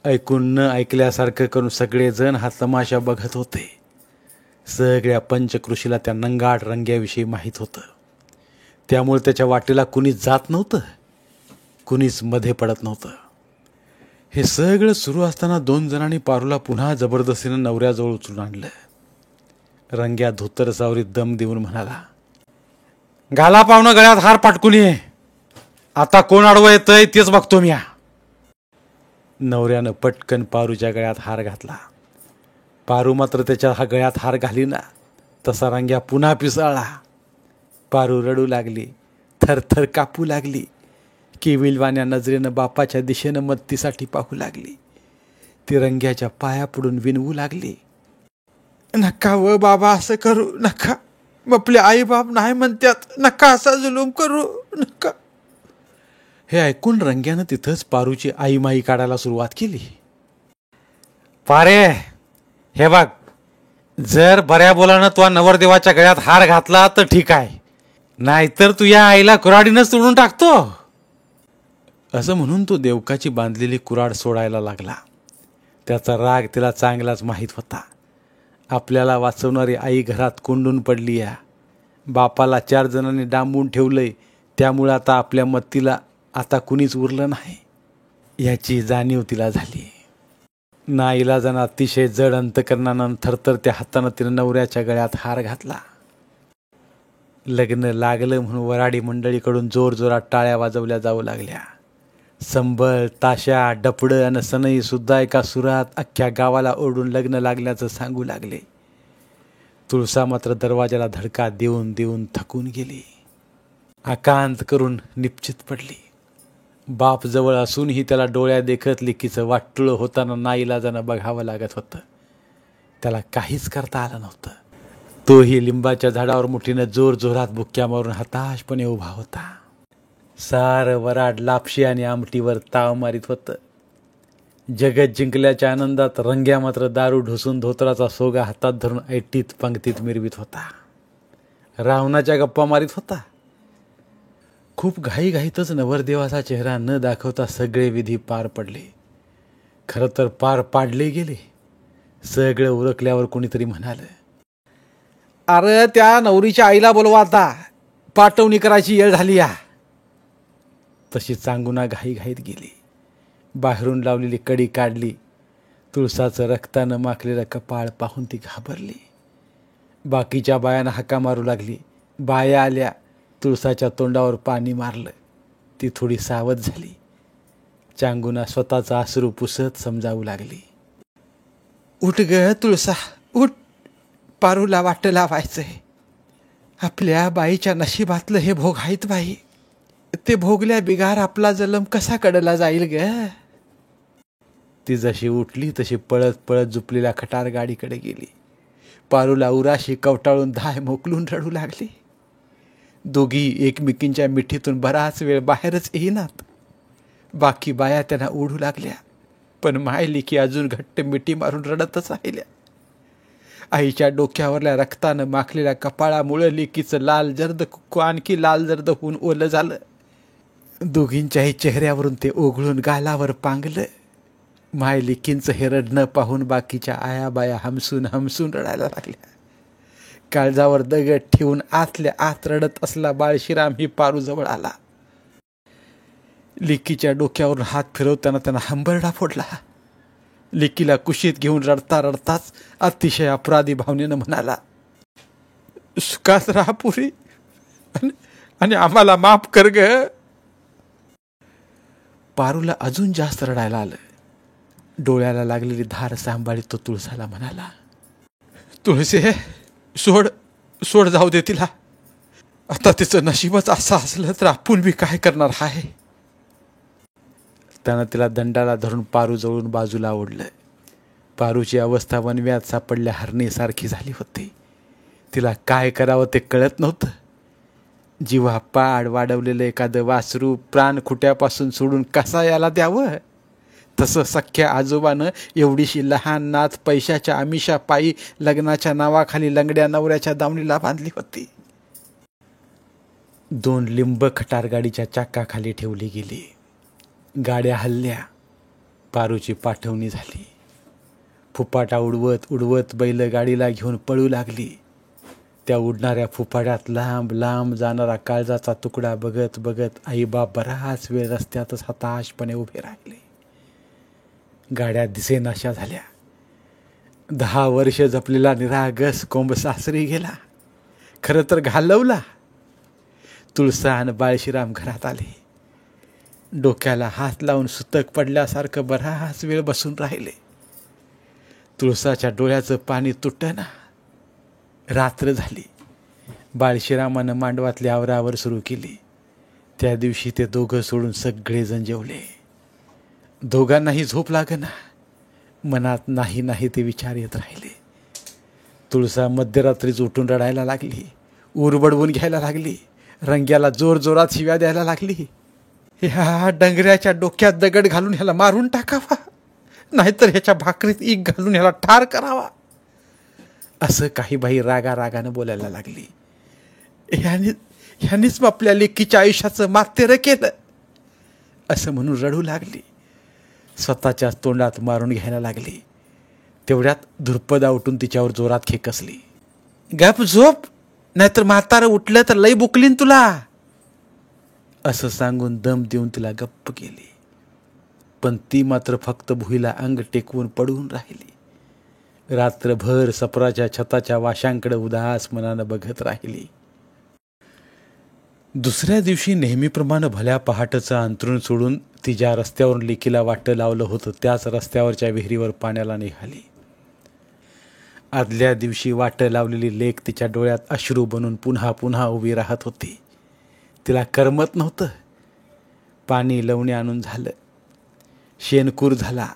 Speaker 1: ऐकून न ऐकल्यासारखं करून सगळेजण हा तमाशा बघत होते. सगळ्या पंचकृषीला त्या नंगाड रंग्याविषयी माहीत होतं. त्यामुळे त्याच्या वाटेला कुणीच जात नव्हतं, कुणीच मध्ये पडत नव्हतं. हे सगळं सुरू असताना 2 जणांनी पारूला पुन्हा जबरदस्तीनं नवऱ्याजवळ उचलून आणलं. रंग्या धोतर सावरीत दम देऊन म्हणाला, घाला पाहुणं गळ्यात हार पाटकुनी, आता कोण आडवं येतंय तेच बघतो मी. नवऱ्यानं पटकन पारूच्या गळ्यात हार घातला. पारू मात्र त्याच्या गळ्यात हार घालीना. तसा रंग्या पुन्हा पिसाळला. पारू रडू लागली, थरथर कापू लागली. केविलवाण्या नजरेनं बापाच्या दिशेनं मदतीसाठी पाहू लागली. ती रंग्याच्या पाया पडून विनवू लागली, नका व बाबा असं करू नका, आपले आई बाप नाही म्हणतात, नका असा जुलूम करू नका. हे ऐकून रंग्यानं तिथंच पारूची आई माई काढायला सुरुवात केली. पारे, हे बघ, जर बऱ्या बोलानं तुझ्या नवरदेवाच्या गळ्यात हार घातला तर ठीक आहे, नाहीतर तू या आईला कुऱ्हाडीनंच तोडून टाकतो. असं म्हणून तो देवकाची बांधलेली कुऱ्हाड सोडायला लागला. त्याचा राग तिला चांगलाच माहीत होता. आपल्याला वाचवणारी आई घरात कोंडून पडली या. बापाला 4 जणांनी डांबून ठेवलंय, त्यामुळे आता आपल्या मत्तीला आता कुणीच उरलं नाही याची जाणीव तिला झाली. नाईलाजानं अतिशय जड अंतकरणानं थरथर त्या हातानं तिनं नवऱ्याच्या गळ्यात हार घातला. लग्न लागलं म्हणून वराडी मंडळीकडून जोरजोरात टाळ्या वाजवल्या जाऊ लागल्या. संबळ, ताशा, डपडं आणि सनई सुद्धा एका सुरात अख्ख्या गावाला ओढून लग्न लागल्याचं सांगू लागले. तुळसा मात्र दरवाजाला धडका देऊन देऊन थकून गेली. आकांत करून निश्चित पडली. बाप जवळ असूनही त्याला डोळ्या देखत लेकीचं वाटुळं होताना नाईलाजानं बघावं लागत होतं. त्याला काहीच करता आलं नव्हतं. तोही लिंबाच्या झाडावर मुठीनं जोर जोरात बुक्क्या मारून हताशपणे उभा होता. सारं वराड लापशी आणि आमटीवर ताव मारित होतं. जगत जिंकल्याच्या आनंदात रंग्या मात्र दारू ढोसून धोतराचा सोगा हातात धरून ऐटीत पंक्तीत मिरवीत होता. रावणाच्या गप्पा मारित होता. खूप घाईघाईतच नवरदेवाचा चेहरा न दाखवता सगळे विधी पार पडले. खरं तर पार पाडले गेले. सगळं उरकल्यावर कोणीतरी म्हणालं, अरे त्या नवरीच्या आईला बोलवा, आता पाठवणी करायची वेळ झाली या. तशी चांगुना घाईघाईत गेली. बाहेरून लावलेली कडी काढली. तुळसाचं रक्तानं माखलेलं कपाळ पाहून ती घाबरली. बाकीच्या बायांना हाका मारू लागली. बाया आल्या. तुळसाच्या तोंडावर पाणी मारलं. ती थोडी सावध झाली. चांगुना स्वतःचा अश्रू पुसत समजावू लागली, उठ ग तुळसा, उठ. पारूला वाट लावायचंय. आपल्या बाईच्या नशिबातलं हे भोग आहेत बाई. ते भोगल्या बिगार आपला जलम कसा कडला जाईल ग. ती जशी उठली तशी पळत पळत झुपलेल्या खटार गाडीकडे गेली. पारूला उराशी कवटाळून धाय मोकलून रडू लागली. दोघी एकमेकींच्या मिठीतून बराच वेळ बाहेरच येईनात. बाकी बाया त्यांना ओढू लागल्या, पण माय लेकी अजून घट्ट मिठी मारून रडतच राहिल्या. आईच्या डोक्यावरल्या रक्तानं माखलेल्या कपाळामुळं लेकीचं लाल जर्द कुक्कू आणखी लाल जर्द होऊन ओलं झालं. दोघींच्याही चेहऱ्यावरून ते ओघळून गालावर पांगलं. माय लेकींचं हे रडणं पाहून बाकीच्या आया बाया हमसून हमसून रडायला लागल्या. काळजावर दगड ठेवून आतल्या आत रडत असला बाळशिराम ही पारूजवळ आला. लेकीच्या डोक्यावरून हात फिरवताना त्यांना हंबरडा फोडला. लेकीला कुशीत घेऊन रडता रडताच अतिशय अपराधी भावनेनं म्हणाला, सुखात राहा पुरी आणि आम्हाला माफ कर ग. पारूला अजून जास्त रडायला आलं. डोळ्याला लागलेली धार सांभाळीत तो तुळसाला म्हणाला, तुळसे, सोड सोड, जाऊ दे तिला. आता तिचं नशीबच असं असलं तर आपण बी काय करणार आहे. त्यानं तिला दंडाला धरून पारू जवळून बाजूला ओढलं. पारूची अवस्था वणव्यात सापडल्या हरणीसारखी झाली होती. तिला काय करावं ते कळत नव्हतं. जीवा पाड वाढवलेलं एखादं वासरू प्राण खुट्यापासून सोडून कसा याला द्यावं. तसं सख्या आजोबानं एवढीशी लहान नात पैशाच्या आमिषा पायी लग्नाच्या नावाखाली लंगड्या नवऱ्याच्या दावणीला बांधली होती. 2 लिंब खटार गाडीच्या चाकाखाली ठेवली गेली. गाड्या हलल्या. पारूची पाठवणी झाली. फुपाटा उडवत उडवत बैल गाडीला घेऊन पळू लागली. त्या उडणाऱ्या फुपाट्यात लांब लांब जाणारा काळजाचा तुकडा बघत बघत आईबाप बराच वेळ रस्त्यातच हताशपणे उभे राहिले. गाड्या दिसेनाशा झाल्या. 10 वर्ष जपलेला निरागस कोंब सासरी गेला. खरं तर घालवला. तुळसा आणि बाळशिराम घरात आले. डोक्याला हात लावून सुतक पडल्यासारखं बराच वेळ बसून राहिले. तुळसाच्या डोळ्याचं पाणी तुटना. रात्र झाली. बाळशिरामानं मांडवातली आवरावर सुरू केली. त्या दिवशी ते दोघं सोडून सगळेजण जेवले. दोघांनाही झोप लागना. मनात नाही नाही ते विचार येत राहिले. तुळसा मध्यरात्रीच उठून रडायला लागली. ऊर बडवून घ्यायला लागली. रंग्याला जोर जोरात शिव्या द्यायला लागली. ह्या डंगऱ्याच्या डोक्यात दगड घालून ह्याला मारून टाकावा, नाहीतर ह्याच्या भाकरीत ईक घालून ह्याला ठार करावा. असं काही बाई रागा रागानं बोलायला लागली. ह्यानीच आपल्या लेकीच्या आयुष्याचं मातेरं केलं असं म्हणून रडू लागली. स्वतःच्याच तोंडात मारून घ्यायला लागली. तेवढ्यात धुरपदा उठून तिच्यावर जोरात खेकसली. गप झोप, नाहीतर म्हातारं उठलं तर लई बुकलीन तुला, असं सांगून दम देऊन तिला गप्प केली. पण ती मात्र फक्त भुईला अंग टेकवून पडून राहिली. रात्रभर सपराच्या छताच्या वाशांकडे उदास मनानं बघत राहिली. दुसऱ्या दिवशी नेहमीप्रमाणे भल्या पहाटचं अंथरूण सोडून ती ज्या रस्त्यावरून लेकीला वाटं लावलं होतं त्याच रस्त्यावरच्या विहिरीवर पाण्याला निघाली. आदल्या दिवशी वाट लावलेली लेक तिच्या डोळ्यात अश्रू बनून पुन्हा पुन्हा उभी राहत होती. तिला करमत नव्हतं. पाणी लवणे आणून झालं, शेणकूर झाला.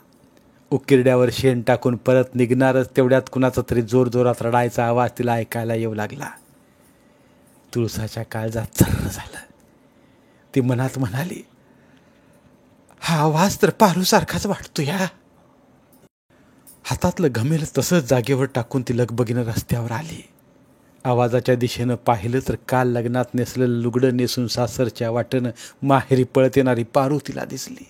Speaker 1: उकिरड्यावर शेण टाकून परत निघणारच तेवढ्यात कुणाचा तरी जोरजोरात रडायचा आवाज तिला ऐकायला येऊ लागला. तुळसाच्या काळजात चर्र झालं. ती मनात म्हणाली, हा आवाज तर पारूसारखाच वाटतो या. हातातलं घमेल तसंच जागेवर टाकून ती लगबगीनं रस्त्यावर आली. आवाजाच्या दिशेनं पाहिलं तर काल लग्नात नेसलेलं लुगडं नेसून सासरच्या वाटेनं माहेरी पळत येणारी पारू तिला दिसली.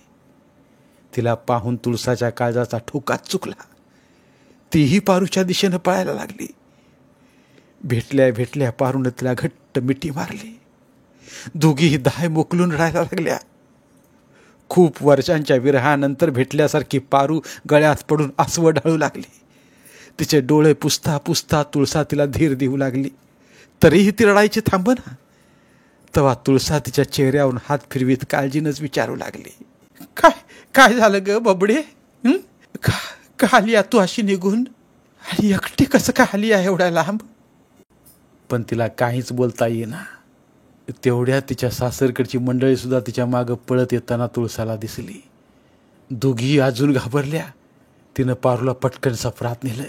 Speaker 1: तिला पाहून तुळसाच्या काळजाचा ठोकाच चुकला. तीही पारूच्या दिशेनं पळायला लागली. भेटल्या भेटल्या पारूनं तिला घट्ट मिठी मारली. दोघीही दाय मोकलून राहायला लागल्या. खूप वर्षांच्या विरहानंतर भेटल्यासारखी पारू गळ्यात पडून आसवं ढाळू लागली. तिचे डोळे पुसता पुसता तुळसा तिला धीर देऊ लागली. तरीही ती रडायची थांबना. तेव्हा तुळसा तिच्या चेहऱ्यावरून हात फिरवीत काळजीनंच विचारू लागली, काय काय झालं ग बबडे? का आली तू अशी निघून? आणि एकटी कसं काय आली आहे एवढ्या लांब? पण तिला काहीच बोलता येईना. तेवढ्या तिच्या सासरकडची मंडळी सुद्धा तिच्या मागं पळत येताना तुळसाला दिसली. दोघी अजून घाबरल्या. तिनं पारूला पटकन सफरात नेलं.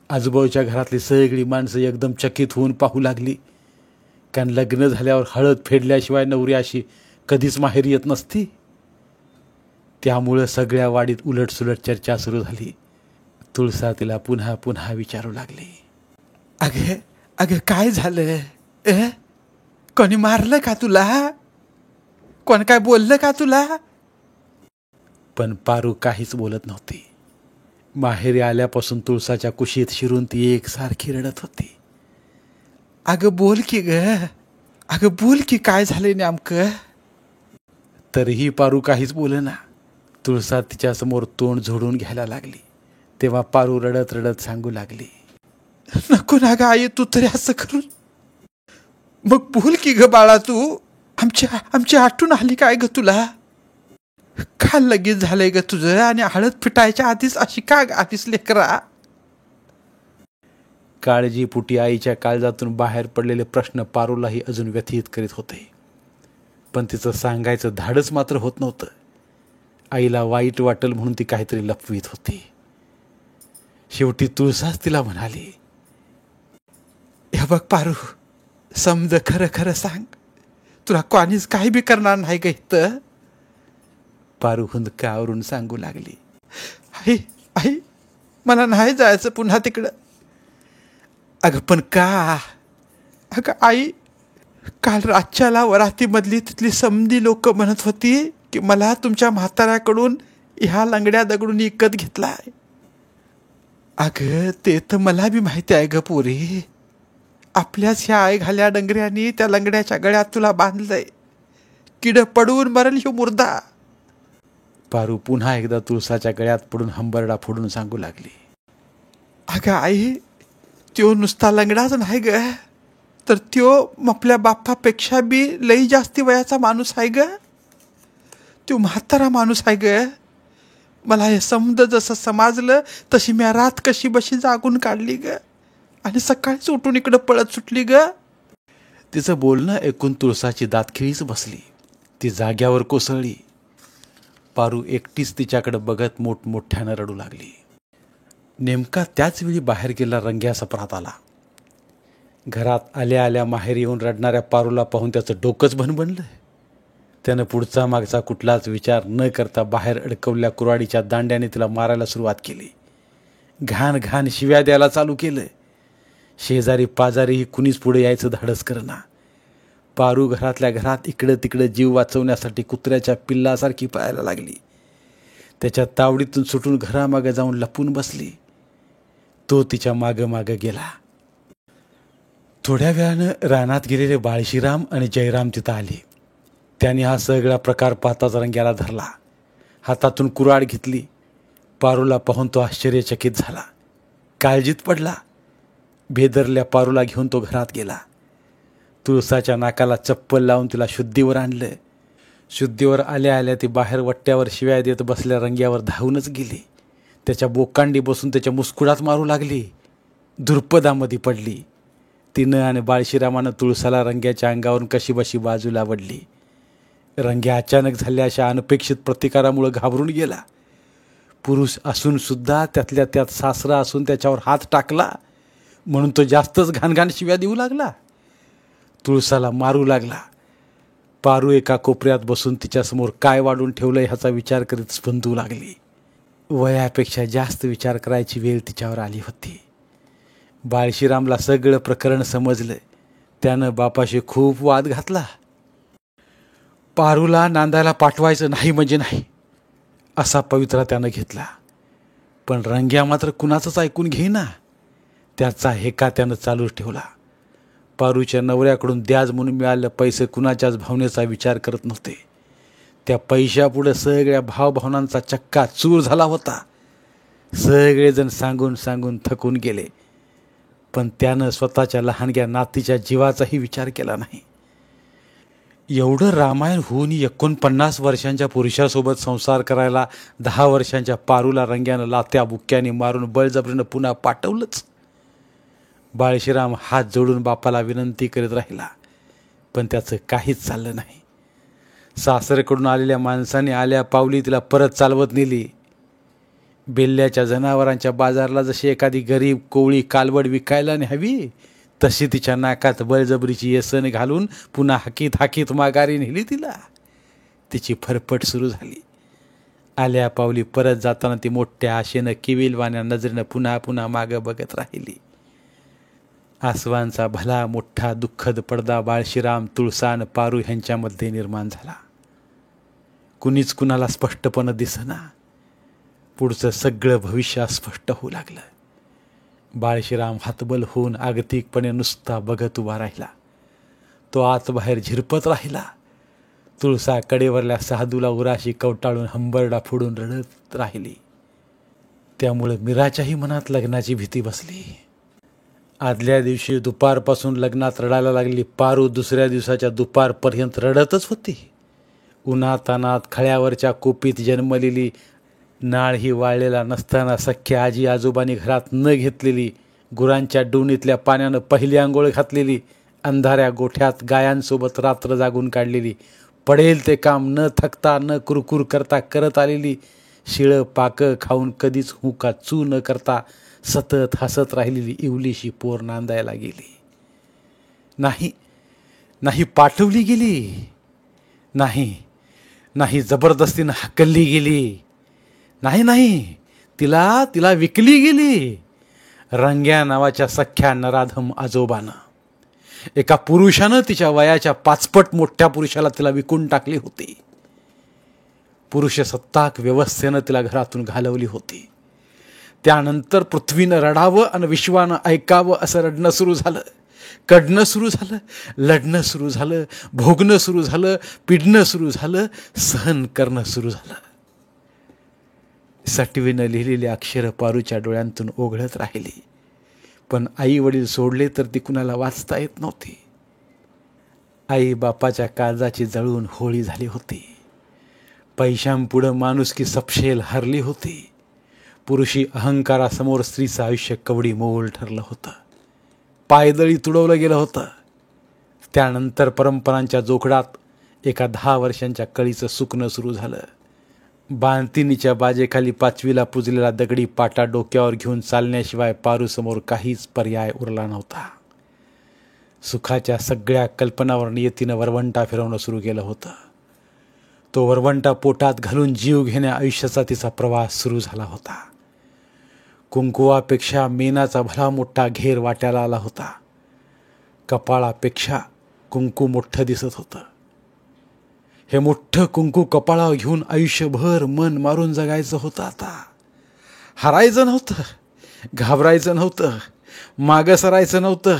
Speaker 1: आजूबाजूच्या घरातली सगळी माणसं एकदम चकित होऊन पाहू लागली. कारण लग्न झाल्यावर हळद फेडल्याशिवाय नवरी अशी कधीच माहेरी येत नसती. त्यामुळं सगळ्या वाडीत उलटसुलट चर्चा सुरू झाली. तुळसा तिला पुन्हा पुन्हा विचारू लागली, अगे अगे काय झालं? कोणी मारलं का तुला? कोण काय बोललं का तुला? पण पारू काहीच बोलत नव्हती. माहेरी आल्यापासून तुळसाच्या कुशीत शिरून ती एकसारखी रडत होती. अगं बोल की ग, अगं बोल की काय झालंय नेमकं? तरीही पारू काहीच बोलेना. तुळसा तिच्यासमोर तोंड झोडून घ्यायला लागली. तेव्हा पारू रडत रडत सांगू लागली, नको ना ग आई, तू तरी असं करून. मग बोल की ग बाळा तू. आमची आठवण आली काय ग तुला? का लगेच झालंय ग तुझं? आणि हळद फिटायच्या आधीच अशी का आधीच लेकरा? काळजीपुटी आईच्या काळजातून बाहेर पडलेले प्रश्न पारूलाही अजून व्यथित करीत होते. पण तिचं सांगायचं धाडस मात्र होत नव्हतं. आईला वाईट वाटेल म्हणून ती काहीतरी लपवीत होती. शेवटी तुळसाच तिला म्हणाली, हे बघ पारू, समज खरं खरं सांग, तुला कोणीच काही बी करणार नाही ग इथं? पारू हुंदकावरून सांगू लागली, आई आई, मला नाही जायचं पुन्हा तिकडं. अगं पण का? अगं आई, काल रातच्याला वरातीमधली तिथली समधी लोक म्हणत होती की मला तुमच्या म्हाताऱ्याकडून ह्या लंगड्या दगडून विकत घेतलाय. अगं ते तर मला बी माहिती आहे ग पोरी. आपल्याच ह्या आई घाल्या डंगऱ्यांनी त्या लंगड्याच्या गळ्यात तुला बांधलंय. किड पडून मरल ह्यो मुर्दा. पारू पुन्हा एकदा तुळसाच्या गळ्यात पडून हंबरडा फोडून सांगू लागली, अगं आई, त्यो नुसता लंगडाच नाही ग, तर त्यो आपल्या बापापेक्षा बी लई जास्ती वयाचा माणूस आहे ग. त्यो म्हातारा माणूस आहे ग. मला हे समज जसं समजलं तशी मी रात कशी बशी जागून काढली ग, आणि सकाळीच उठून इकडं पळत सुटली ग. तिचं बोलणं ऐकून तुळसाची दातखिळीच बसली. ती जाग्यावर कोसळली. पारू एकटीच तिच्याकडे बघत मोठमोठ्यानं रडू लागली. नेमका त्याच वेळी बाहेर गेला रंग्या सपरात आला. घरात आल्या आल्या माहेर येऊन रडणाऱ्या पारूला पाहून त्याचं डोकंच भणभणलं. त्यानं पुढचा मागचा कुठलाच विचार न करता बाहेर अडकवल्या कुऱ्हाडीच्या दांड्याने तिला मारायला सुरुवात केली. घाण घाण शिव्या द्यायला चालू केलं. शेजारी पाजारीही कुणीच पुढे यायचं धाडस करना. पारू घरातल्या घरात इकडं तिकडं जीव वाचवण्यासाठी कुत्र्याच्या पिल्लासारखी पळायला लागली. त्याच्या तावडीतून सुटून घरामागं जाऊन लपून बसली. तो तिच्या मागं मागं गेला. थोड्या वेळानं रानात गेलेले बाळशीराम आणि जयराम तिथं आले. त्याने हा सगळा प्रकार पाहताच रंग्याला धरला. हातातून कुऱ्हाड घेतली. पारूला पाहून तो आश्चर्यचकित झाला. काळजीत पडला. भेदरल्या पारूला घेऊन तो घरात गेला. तुळसाच्या नाकाला चप्पल लावून तिला शुद्धीवर आणलं. शुद्धीवर आल्या आल्या ती बाहेर वट्ट्यावर शिव्या देत बसल्या रंग्यावर धावूनच गेली. त्याच्या बोकांडी बसून त्याच्या मुस्कुडात मारू लागली. धुरपदामध्ये पडली. तिनं आणि बाळशीरामानं तुळसाला रंग्याच्या अंगावरून कशीबशी बाजूला वडली. रंग्या अचानक झालेल्या अशा अनपेक्षित प्रतिकारामुळे घाबरून गेला. पुरुष असून सुद्धा त्यातल्या त्यात सासरा असून त्याच्यावर हात टाकला म्हणून तो जास्तच घाणघाण शिव्या देऊ लागला. तुळसाला मारू लागला. पारू एका कोपऱ्यात बसून तिच्यासमोर काय वाढून ठेवलं ह्याचा विचार करीत स्पंदू लागली. वयापेक्षा जास्त विचार करायची वेळ तिच्यावर आली होती. बाळशीरामला सगळं प्रकरण समजलं. त्यानं बापाशी खूप वाद घातला. पारूला नांदायला पाठवायचं नाही म्हणजे नाही असा पवित्रा त्यानं घेतला. पण रंग्या मात्र कुणाचंच ऐकून घेईना. त्याचा हेका त्यानं चालूच ठेवला. पारूच्या नवऱ्याकडून द्याज म्हणून मिळालेले पैसे कुणाच्याच भावनेचा विचार करत नव्हते. त्या पैशापुढे सगळ्या भावभावनांचा चक्का चूर झाला होता. सगळेजण सांगून सांगून थकून गेले. पण त्यानं स्वतःच्या लहानग्या नातीच्या जीवाचाही विचार केला नाही. एवढं रामायण होऊन 49 वर्षांच्या पुरुषासोबत संसार करायला 10 वर्षांच्या पारूला रंग्यानं लात्या बुक्क्याने मारून बळजबरीनं पुन्हा पाठवलंच. बाळशीराम हात जोडून बापाला विनंती करीत राहिला. पण त्याचं काहीच चाललं नाही. सासरेकडून आलेल्या माणसाने आल्या पावली तिला परत चालवत नेली. बेल्ल्याच्या जनावरांच्या बाजारला जशी एखादी गरीब कोवळी कालवड विकायला न्यावी तशी तिच्या नाकात बळजबरीची येसन घालून पुन्हा हाकीत हाकीत माघारी नेली तिला. तिची फरफट सुरू झाली. आल्या पावली परत जाताना ती मोठ्या आशेनं किविलवाण्या नजरेनं पुन्हा पुन्हा मागं बघत राहिली. आसवांचा भला मोठा दुःखद पडदा बाळशीराम, तुळसा आणि पारू ह्यांच्यामध्ये निर्माण झाला. कुणीच कुणाला स्पष्टपणं दिसेना. पुढचं सगळं भविष्य अस्पष्ट होऊ लागलं. बाळशीराम हतबल होऊन आगतिकपणे नुसता बघत उभा राहिला. तो आत बाहेर झिरपत राहिला. तुळसा कडेवरल्या साधूला उराशी कवटाळून हंबरडा फोडून रडत राहिली. त्यामुळे मीराच्याही मनात लग्नाची भीती बसली. आदल्या दिवशी दुपारपासून लग्नात रडायला लागली पारू दुसऱ्या दिवसाच्या दुपारपर्यंत रडतच होती. उन्हातानात खळ्यावरच्या कोपीत जन्मलेली नाळ ही वाळलेला नसताना सख्या आजी आजोबांनी घरात न घेतलेली, गुरांच्या डोणीतल्या पाण्यानं पहिली आंघोळ घातलेली, अंधाऱ्या गोठ्यात गायांसोबत रात्र जागून काढलेली, पडेल ते काम न थकता न कुरकुर करता करत आलेली, शिळं पाकं खाऊन कधीच हुका चू न करता सतत हसत राहिलेली इवलीशी पोर नांदायला गेली. नाही नाही पाठवली गेली, नाही नाही जबरदस्तीनं हकलली गेली, नाही नाही तिला विकली गेली. रंग्या नावाच्या सख्या नराधम आजोबानं, एका पुरुषानं तिच्या वयाच्या 5 मोठ्या पुरुषाला तिला विकून टाकली होती. पुरुषसत्ताक व्यवस्थेनं तिला घरातून घालवली होती. त्यानंतर पृथ्वीनं रडावं आणि विश्वानं ऐकावं असं रडणं सुरू झालं. कढणं सुरू झालं, लढणं सुरू झालं, भोगणं सुरू झालं, पिडणं सुरू झालं, सहन करणं सुरू झालं. सटवीनं लिहिलेली अक्षरं पारूच्या डोळ्यांतून ओघळत राहिली. पण आई वडील सोडले तर ती कुणाला वाचता येत नव्हती. आई बापाच्या काळजाची जळून होळी झाली होती. पैशांपुढं माणुसकी सपशेल हरली होती. पुरुषी अहंकारासमोर स्त्रीचं आयुष्य कवडी मोल ठरलं होतं. पायदळी तुडवलं गेलं होतं. त्यानंतर परंपरांच्या जोखडात एका 10 वर्षांच्या कळीचं सुकणं सुरू झालं. बांतिनीच्या बाजेखाली 5वीला पुजलेला दगडी पाटा डोक्यावर घेऊन चालण्याशिवाय पारूसमोर काहीच पर्याय उरला नव्हता. सुखाच्या सगळ्या कल्पनावर नियतीनं वरवंटा फिरवणं सुरू केलं होतं. तो वरवंटा पोटात घालून जीव घेण्या आयुष्याचा तिचा प्रवास सुरू झाला होता. कुंकुवापेक्षा मेनाचा भला मोठा घेर वाट्याला आला होता. कपाळापेक्षा कुंकू मोठं दिसत होतं. हे मोठं कुंकू कपाळावर घेऊन आयुष्यभर मन मारून जगायचं होतं. आता हरायचं नव्हतं, घाबरायचं नव्हतं, मागं सरायचं नव्हतं,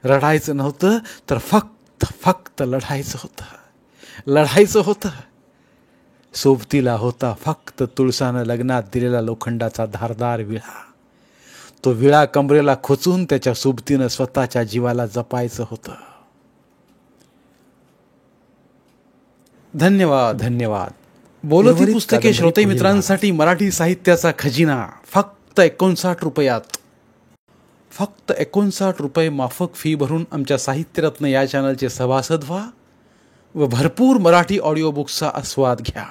Speaker 1: रडायचं नव्हतं, तर फक्त लढायचं होतं. लढायचं होतं. सोबतीला होता फक्त तुळसानं लग्नात दिलेला लोखंडाचा धारदार विळा. तो विळा कमरेला खोचून त्याच्या सोबतीनं स्वतःच्या जीवाला जपायचं होतं. धन्यवाद. बोलती पुस्तके श्रोते मित्रांसाठी मराठी साहित्याचा खजिना फक्त 59 रुपयात. फक्त 59 रुपये माफक फी भरून आमच्या साहित्यरत्न या चॅनलचे सभासद व्हा व भरपूर मराठी ऑडिओ बुक्सचा आस्वाद घ्या.